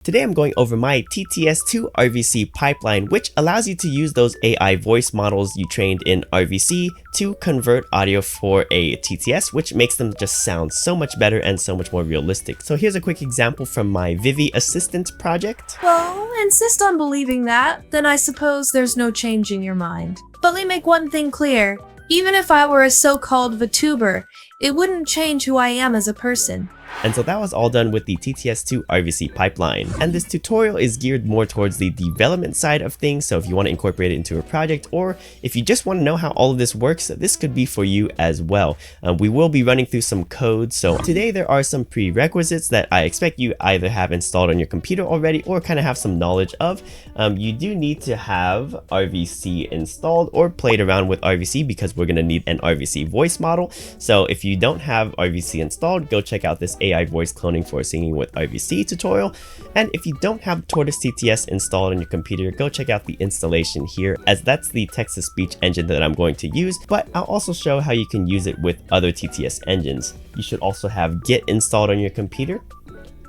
Today I'm going over my TTS to RVC pipeline, which allows you to use those AI voice models you trained in RVC to convert audio for a TTS, which makes them just sound so much better and so much more realistic. So here's a quick example from my Vivi Assistant project. Well, insist on believing that, then I suppose there's no changing your mind. But let me make one thing clear. Even if I were a so-called VTuber, it wouldn't change who I am as a person. And so that was all done with the TTS to RVC pipeline. And this tutorial is geared more towards the development side of things. So if you want to incorporate it into a project, or if you just want to know how all of this works, this could be for you as well. We will be running through some code. So today there are some prerequisites that I expect you either have installed on your computer already or kind of have some knowledge of. You do need to have RVC installed or played around with RVC because we're going to need an RVC voice model. So if you don't have RVC installed, go check out this AI voice cloning for singing with RVC tutorial. And if you don't have Tortoise TTS installed on your computer, go check out the installation here, as that's the text-to-speech engine that I'm going to use, but I'll also show how you can use it with other TTS engines. You should also have Git installed on your computer,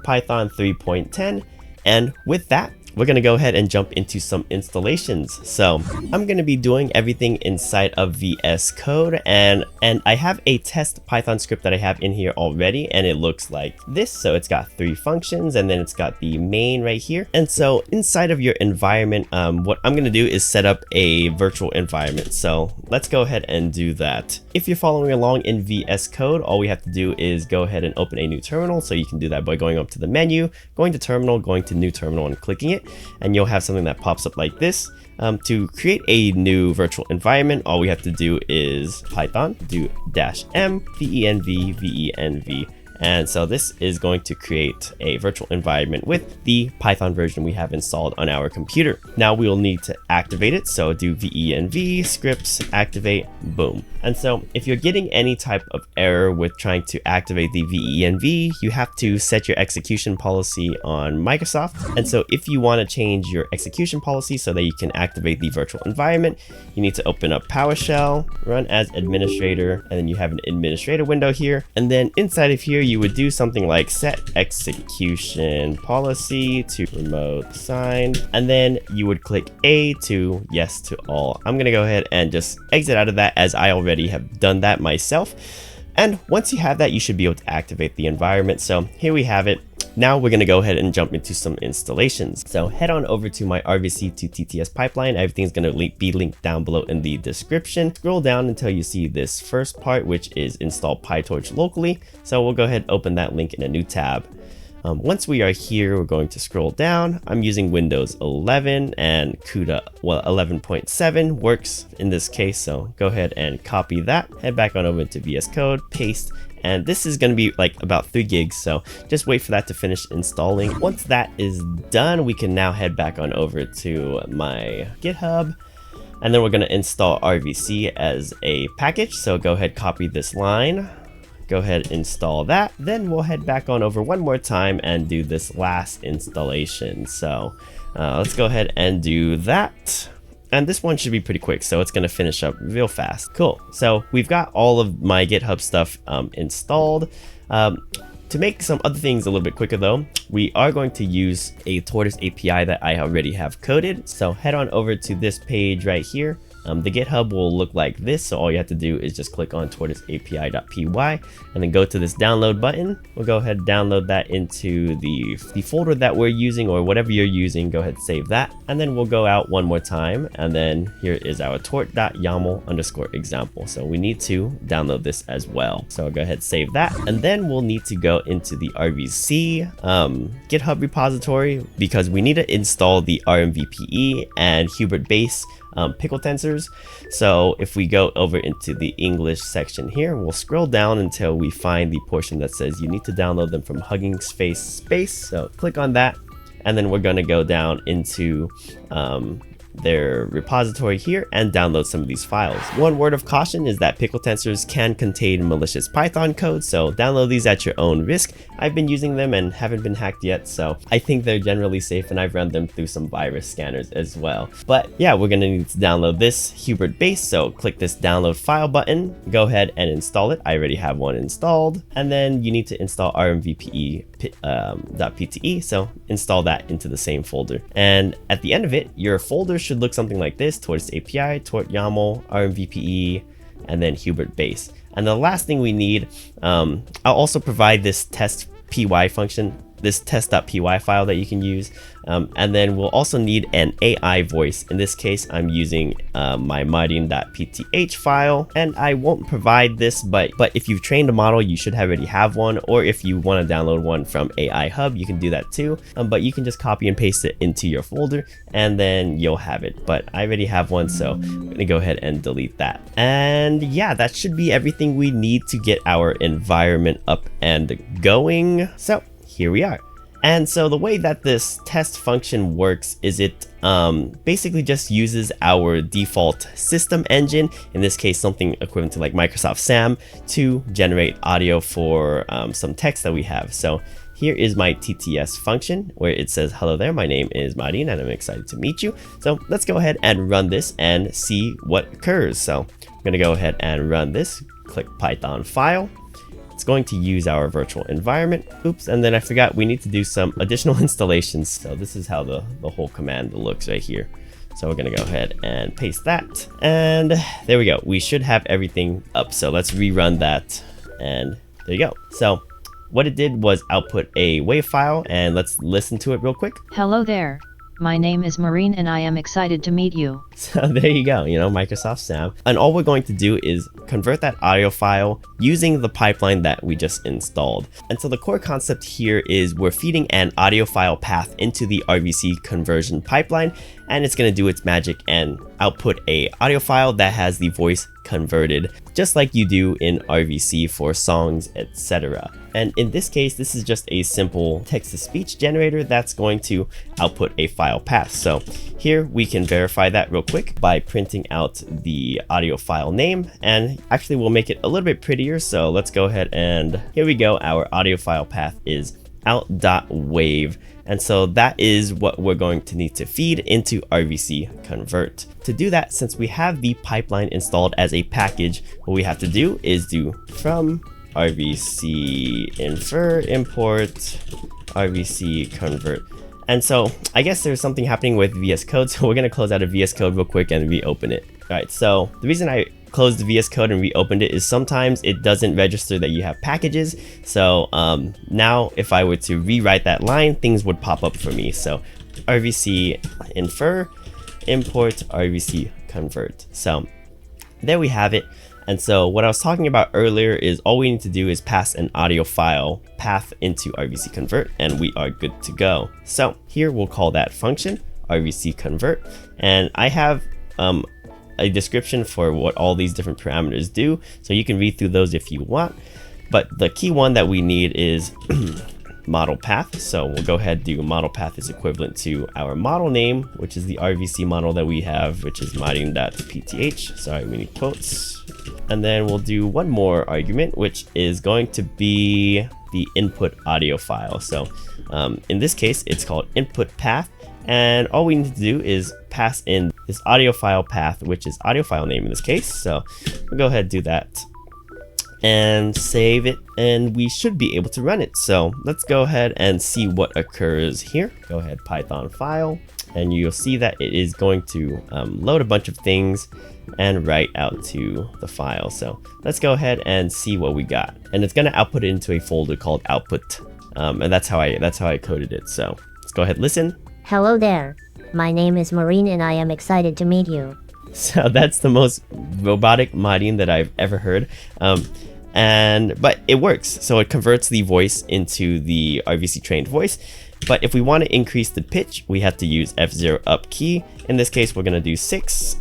Python 3.10, and with that, we're going to go ahead and jump into some installations. So I'm going to be doing everything inside of VS Code, and I have a test Python script that I have in here already, and it looks like this. So it's got 3 functions, and then it's got the main right here. And so inside of your environment, what I'm going to do is set up a virtual environment. So let's go ahead and do that. If you're following along in VS Code, all we have to do is go ahead and open a new terminal. So you can do that by going up to the menu, going to terminal, going to new terminal and clicking it. And you'll have something that pops up like this. To create a new virtual environment, all we have to do is Python, do -m venv venv. And so this is going to create a virtual environment with the Python version we have installed on our computer. Now we will need to activate it. So do venv scripts activate, boom. And so if you're getting any type of error with trying to activate the venv, you have to set your execution policy on Microsoft. And so if you want to change your execution policy so that you can activate the virtual environment, you need to open up PowerShell, run as administrator, and then you have an administrator window here. And then inside of here, you would do something like set execution policy to remote signed, and then you would click A to yes to all. I'm gonna go ahead and just exit out of that, as I already have done that myself. And once you have that, you should be able to activate the environment. So here we have it. Now we're going to go ahead and jump into some installations. So head on over to my RVC to TTS pipeline. Everything's going to be linked down below in the description. Scroll down until you see this first part, which is install PyTorch locally. So we'll go ahead and open that link in a new tab. Once we are here, we're going to scroll down. I'm using Windows 11 and CUDA, well, 11.7 works in this case. So go ahead and copy that, head back on over to VS Code, paste, and this is going to be like about 3 gigs. So just wait for that to finish installing. Once that is done, we can now head back on over to my GitHub. And then we're going to install RVC as a package. So go ahead, copy this line. Go ahead, install that. Then we'll head back on over one more time and do this last installation. So let's go ahead and do that. And this one should be pretty quick, so it's going to finish up real fast. Cool. So we've got all of my GitHub stuff installed. To make some other things a little bit quicker though, we are going to use a Tortoise API that I already have coded. So head on over to this page right here. The GitHub will look like this, so all you have to do is just click on tortoiseapi.py and then go to this download button. We'll go ahead and download that into the folder that we're using, or whatever you're using. Go ahead and save that, and then we'll go out one more time, and then here is our tort.yaml_example. So we need to download this as well. So I'll go ahead and save that, and then we'll need to go into the RVC GitHub repository, because we need to install the RMVPE and Hubert base pickle tensors. So if we go over into the English section here, we'll scroll down until we find the portion that says you need to download them from Hugging Face space. So click on that, and then we're going to go down into their repository here and download some of these files. One word of caution is that pickle tensors can contain malicious Python code, so download these at your own risk. I've been using them and haven't been hacked yet, so I think they're generally safe, and I've run them through some virus scanners as well. But yeah, we're gonna need to download this Hubert base, so click this download file button, go ahead and install it. I already have one installed, and then you need to install rmvpe.pte, so install that into the same folder. And at the end of it, your folder should look something like this: tortoise API, tort YAML, rmvpe, and then Hubert base. And the last thing we need, I'll also provide this test py function, this test.py file that you can use, and then we'll also need an AI voice. In this case, I'm using my modding.pth file, and I won't provide this, but if you've trained a model, you should already have one, or if you want to download one from AI Hub, you can do that too, but you can just copy and paste it into your folder, and then you'll have it. But I already have one, so I'm gonna go ahead and delete that. And yeah, that should be everything we need to get our environment up and going. So here we are. And so the way that this test function works is it basically just uses our default system engine, in this case something equivalent to like Microsoft SAM, to generate audio for some text that we have. So here is my TTS function where it says, hello there, my name is Madin and I'm excited to meet you. So let's go ahead and run this and see what occurs. So I'm gonna go ahead and run this, click Python file. It's going to use our virtual environment. Oops, and then I forgot we need to do some additional installations. So this is how the whole command looks right here. So we're gonna go ahead and paste that. And there we go. We should have everything up. So let's rerun that. And there you go. So what it did was output a WAV file, and let's listen to it real quick. Hello there. My name is Maureen and I am excited to meet you. So there you go, Microsoft SAM. And all we're going to do is convert that audio file using the pipeline that we just installed. And so the core concept here is we're feeding an audio file path into the RVC conversion pipeline, and it's going to do its magic and output a audio file that has the voice converted, just like you do in RVC for songs, etc. And in this case, this is just a simple text-to-speech generator that's going to output a file path. So here we can verify that real quick by printing out the audio file name, and actually we'll make it a little bit prettier. So let's go ahead and here we go. Our audio file path is out.wave. And so that is what we're going to need to feed into RVC convert. To do that, since we have the pipeline installed as a package, what we have to do is do from RVC infer import RVC convert. And so I guess there's something happening with VS Code, so we're going to close out of VS Code real quick and reopen it. All right, so the reason I closed the VS Code and reopened it is sometimes it doesn't register that you have packages. So now if I were to rewrite that line, things would pop up for me. So RVC infer import RVC convert. So there we have it. And so what I was talking about earlier is all we need to do is pass an audio file path into RVC convert and we are good to go. So here we'll call that function RVC convert, and I have a description for what all these different parameters do, so you can read through those if you want. But the key one that we need is model path. So we'll go ahead and do model path is equivalent to our model name, which is the RVC model that we have, which is modding.pth. Sorry, we need quotes. And then we'll do one more argument, which is going to be the input audio file. So in this case, it's called input path. And all we need to do is pass in this audio file path, which is audio file name in this case. So we'll go ahead and do that and save it, and we should be able to run it. So let's go ahead and see what occurs here. Go ahead, Python file, and you'll see that it is going to load a bunch of things and write out to the file. So let's go ahead and see what we got, and it's going to output it into a folder called output, and that's how I coded it. So let's go ahead, listen. Hello there. My name is Maureen and I am excited to meet you. So that's the most robotic modding that I've ever heard. But it works. So it converts the voice into the RVC trained voice. But if we want to increase the pitch, we have to use F0 up key. In this case, we're going to do 6,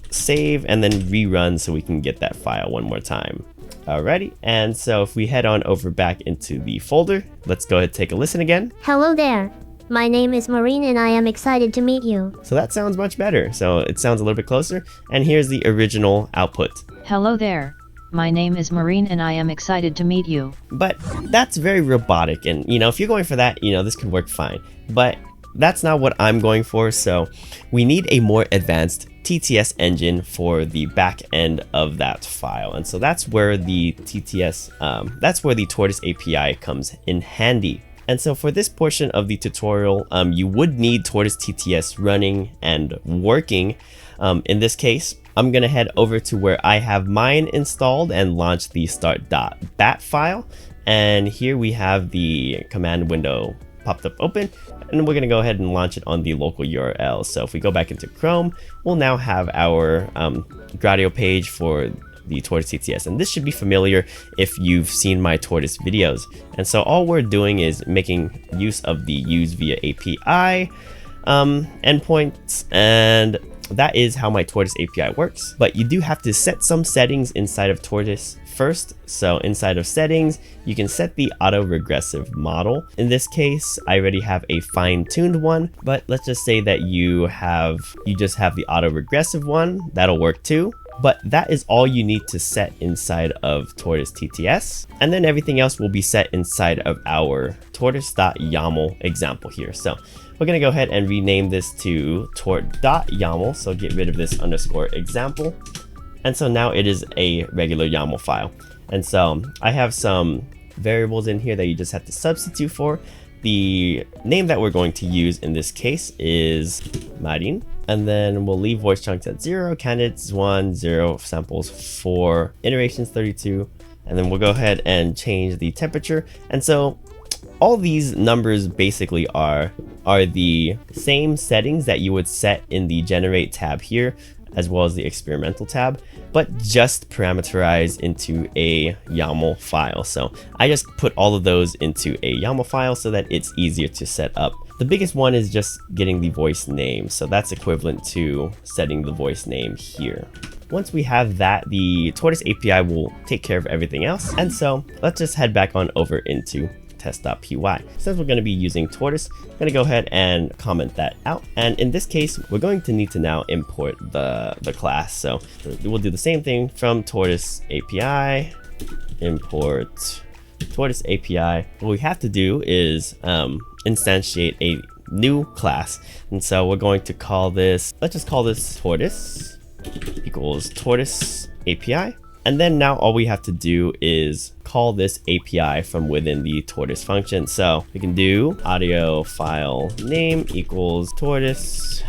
save, and then rerun so we can get that file one more time. Alrighty, and so if we head on over back into the folder, let's go ahead and take a listen again. Hello there. My name is Maureen and I am excited to meet you. So that sounds much better. So it sounds a little bit closer. And here's the original output. Hello there. My name is Maureen and I am excited to meet you. But that's very robotic. And, if you're going for that, this could work fine. But that's not what I'm going for. So we need a more advanced TTS engine for the back end of that file. And so that's where the TTS, that's where the Tortoise API comes in handy. And so for this portion of the tutorial, you would need Tortoise TTS running and working. In this case, I'm going to head over to where I have mine installed and launch the start.bat file. And here we have the command window popped up open, and we're going to go ahead and launch it on the local URL. So if we go back into Chrome, we'll now have our Gradio page for the Tortoise TTS, and this should be familiar if you've seen my Tortoise videos. And so all we're doing is making use of the use via API endpoints, and that is how my Tortoise API works. But you do have to set some settings inside of Tortoise first. So inside of settings, you can set the auto regressive model. In this case, I already have a fine-tuned one, but let's just say that you just have the auto regressive one. That'll work too. But that is all you need to set inside of Tortoise TTS. And then everything else will be set inside of our tortoise.yaml example here. So we're going to go ahead and rename this to tort.yaml. So get rid of this _example. And so now it is a regular YAML file. And so I have some variables in here that you just have to substitute for. The name that we're going to use in this case is Marin. And then we'll leave voice chunks at 0, candidates 1, 0, samples 4, iterations 32. And then we'll go ahead and change the temperature. And so all these numbers basically are the same settings that you would set in the generate tab here, as well as the experimental tab, but just parameterized into a YAML file. So I just put all of those into a YAML file so that it's easier to set up. The biggest one is just getting the voice name. So that's equivalent to setting the voice name here. Once we have that, the Tortoise API will take care of everything else. And so let's just head back on over into test.py. Since we're going to be using Tortoise, I'm going to go ahead and comment that out. And in this case, we're going to need to now import the class. So we'll do the same thing from Tortoise API, import Tortoise API. What we have to do is instantiate a new class. And so we're going to call this, let's just call this Tortoise equals Tortoise API. And then now all we have to do is call this API from within the Tortoise function. So we can do audio file name equals tortoise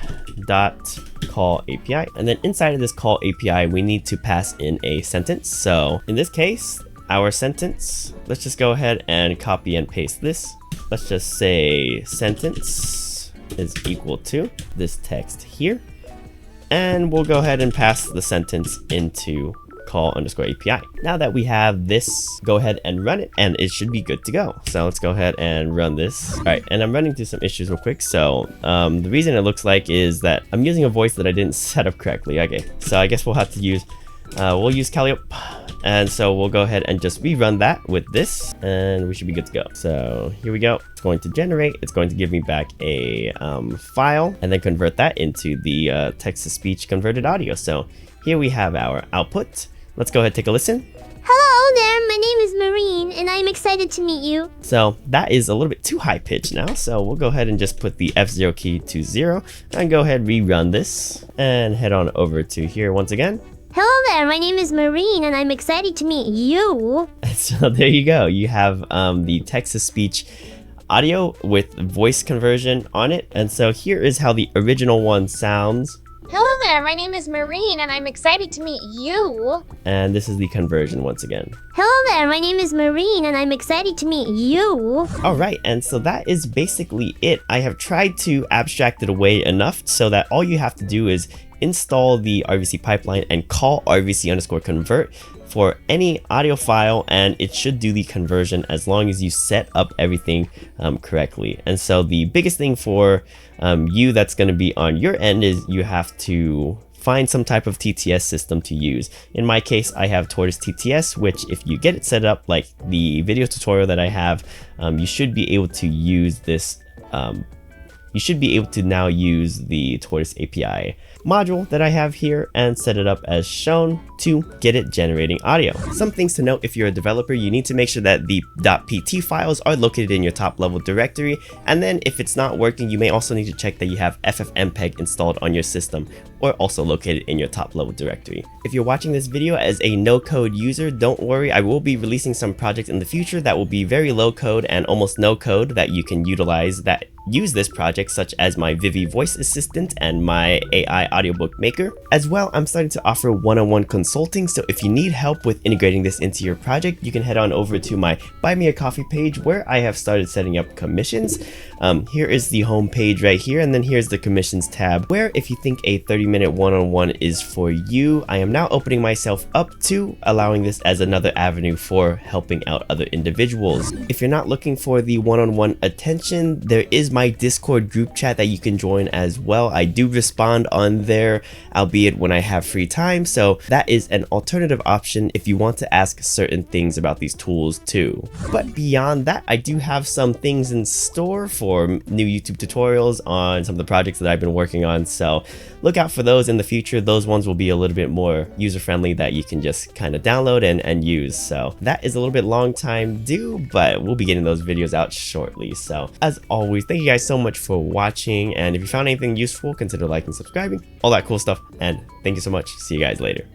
dot call API. And then inside of this call API, we need to pass in a sentence. So in this case, our sentence, let's just go ahead and copy and paste this. Let's just say sentence is equal to this text here. And we'll go ahead and pass the sentence into call_API. Now that we have this, go ahead and run it and it should be good to go. So let's go ahead and run this. All right, and I'm running into some issues real quick. So the reason it looks like is that I'm using a voice that I didn't set up correctly. Okay, so I guess we'll have to use, we'll use Calliope. And so we'll go ahead and just rerun that with this and we should be good to go. So here we go. It's going to generate. It's going to give me back a file and then convert that into the text-to-speech converted audio. So here we have our output. Let's go ahead and take a listen. Hello there, my name is Maureen and I'm excited to meet you. So that is a little bit too high pitched now. So we'll go ahead and just put the F0 key to 0 and go ahead and rerun this and head on over to here once again. Hello there, my name is Maureen and I'm excited to meet you. So there you go. You have the text-to-speech audio with voice conversion on it. And so here is how the original one sounds. Hello there, my name is Maureen and I'm excited to meet you. And this is the conversion once again. Hello there, my name is Maureen and I'm excited to meet you. All right, and so that is basically it. I have tried to abstract it away enough so that all you have to do is install the RVC pipeline and call RVC_convert for any audio file, and it should do the conversion as long as you set up everything correctly. And so the biggest thing for you that's going to be on your end is you have to find some type of TTS system to use. In my case, I have Tortoise TTS, which if you get it set up like the video tutorial that I have, you should be able to use this you should be able to now use the Tortoise API module that I have here and set it up as shown to get it generating audio. Some things to note: if you're a developer, you need to make sure that the .pt files are located in your top level directory, and then if it's not working, you may also need to check that you have ffmpeg installed on your system, or also located in your top level directory. If you're watching this video as a no-code user, don't worry, I will be releasing some projects in the future that will be very low code and almost no code that you can utilize that use this project, such as my Vivi voice assistant and my AI audiobook maker. As well, I'm starting to offer one-on-one consulting, so if you need help with integrating this into your project, you can head on over to my Buy Me a Coffee page where I have started setting up commissions. Here is the home page right here, and then here's the commissions tab, where if you think a 30-minute one-on-one is for you, I am now opening myself up to allowing this as another avenue for helping out other individuals. If you're not looking for the one-on-one attention, there is my Discord group chat that you can join as well. I do respond on there, albeit when I have free time, so that is an alternative option if you want to ask certain things about these tools too. But beyond that, I do have some things in store for new YouTube tutorials on some of the projects that I've been working on, so look out for those in the future. Those ones will be a little bit more user-friendly that you can just kind of download and use. So that is a little bit long time due, but we'll be getting those videos out shortly. So as always, thank you guys so much for watching, and if you found anything useful, consider liking, subscribing, all that cool stuff, and thank you so much. See you guys later.